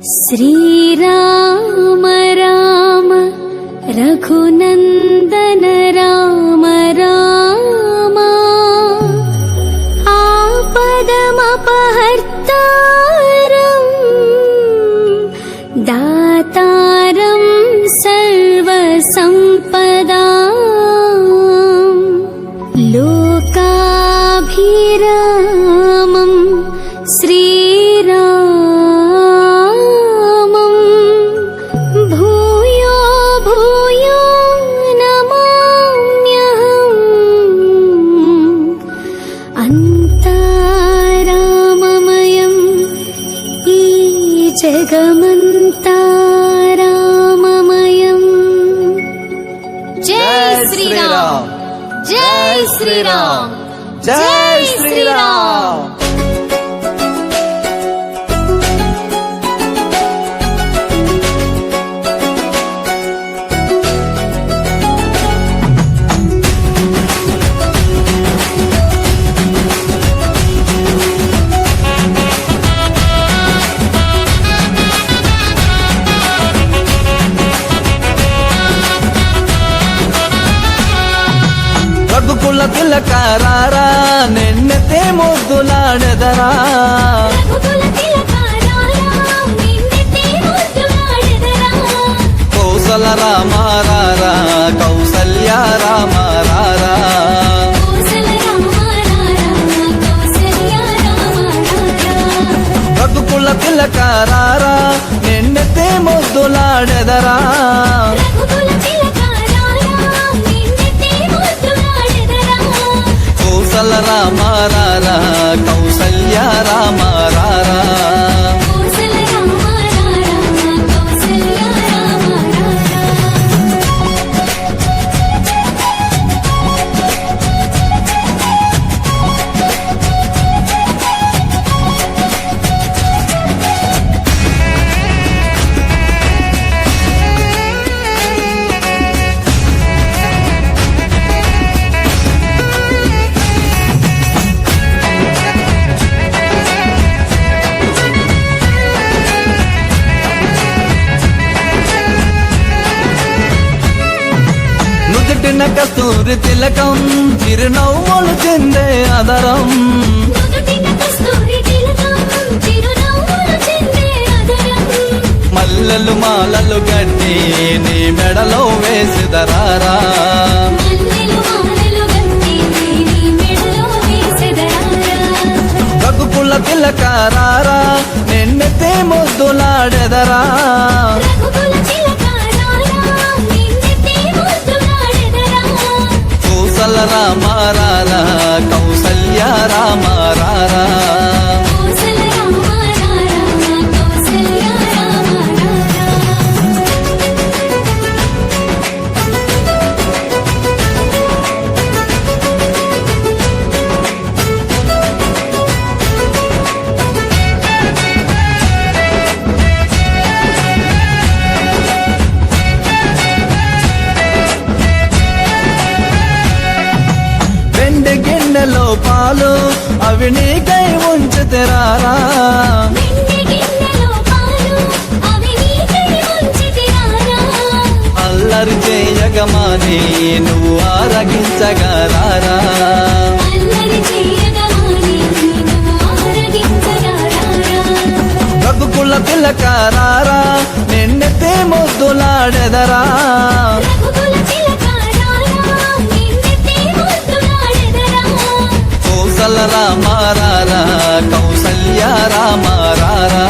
श्रीराम राम रघुनन्दन राम राम आपदमपहर्तारम् दातारं सर्वसम्पदाम् लोकाभिरामं श्रीरामम् भूयो भूयो नमाम्यहम् अन्ताराममयम् ई जगमन्ता राममयम्। जय श्रीराम जय श्रीराम जय श्रीराम। రఘుకుల తిలకారారా నిన్నెతే ముద్దులాడెదరా కౌసల రామారారా కౌసల్య రామారారా రఘుకుల తిలకారారా నిన్నెతే ముద్దులాడెదరా కౌసల రామారారా కౌసల్య రామారారా నుదుటిన కస్తూరి తిలకం చిరునవ్వులు చెందే అదరం మల్లెలు మాలలు గట్టి నీ మెడలో వేసిదరారా రఘుకుల తిలకారారా నిన్నెతే ముద్దులాడెదరా కౌసల రామారారా కౌసల్య రామారారా గిన్నెలో పాలు అవి నీకై ఉంచుతారా అల్లరి చేయగమాని నువ్వు ఆరగించగరారా రఘుకుల తిలకారారా నిన్నెతే ముద్దులాడెదరా కౌసల రామారారా కౌసల్య రామారారా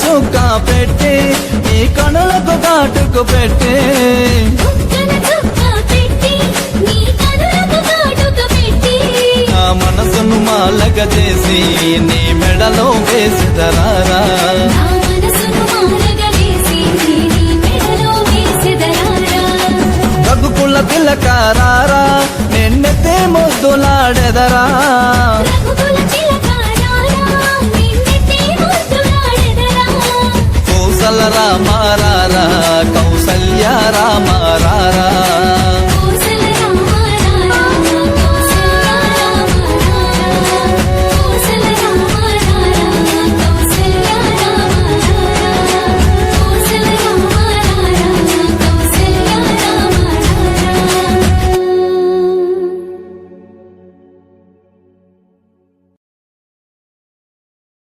చుక్క పెట్టి నీ కనులకు కాటుకు పెట్టి నా మనసును మాలగ చేసి నీ మెడలో వేసిదరారా చిలకారారా నిన్నెత్తే ముద్దులాడెదరా రఘుకుల చిలకారారా, నిన్నెత్తి ముద్దులాడెదరా. కౌసల రామారారా కౌసల్య రామారారా